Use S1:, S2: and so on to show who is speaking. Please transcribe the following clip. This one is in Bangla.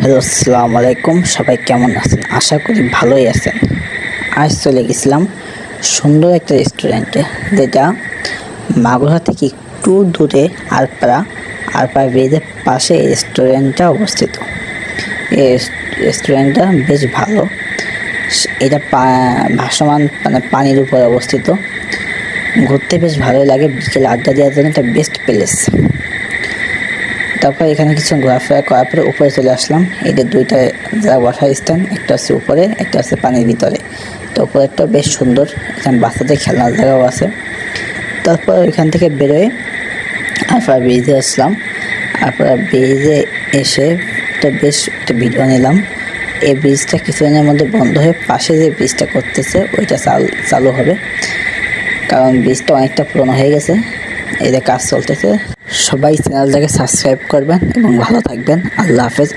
S1: হ্যালো, আসসালামু আলাইকুম। সবাই কেমন আছেন? আশা করি ভালোই আছেন। আজ চলে গেছিলাম সুন্দর একটা রেস্টুরেন্টে, যেটা মাগুরা থেকে একটু দূরে আরপাড়া ব্রিজের পাশে এই রেস্টুরেন্টটা অবস্থিত। এই রেস্টুরেন্টটা বেশ ভালো। এটা ভাসমান পানির উপরে অবস্থিত। ঘুরতে বেশ ভালোই লাগে। বিকেলে আড্ডা দেওয়ার জন্য একটা বেস্ট প্লেস। তারপর এখানে কিছু ঘোরাফেরা করার পরে উপরে চলে আসলাম। এদের দুইটা যারা বসার স্ট্যান্ড, একটা হচ্ছে উপরে, একটা হচ্ছে পানির ভিতরে। তো উপরেরটা বেশ সুন্দর, এখানে বাচ্চাদের খেলনার জায়গাও আছে। তারপর এখান থেকে বেরোয় আরপাড়া ব্রিজে আসলাম। আরপাড়া ব্রিজে এসে তো বেশ একটা ভিডিও নিলাম। এই ব্রিজটা কিছুদিনের মধ্যে বন্ধ হয়ে পাশে যে ব্রিজটা করতেছে ওইটা চালু হবে, কারণ ব্রিজটা অনেকটা পুরনো হয়ে গেছে। এদের কাজ চলতেছে। সবাই চ্যানেলটাকে সাবস্ক্রাইব করবেন এবং ভালো থাকবেন। আল্লাহ হাফেজ।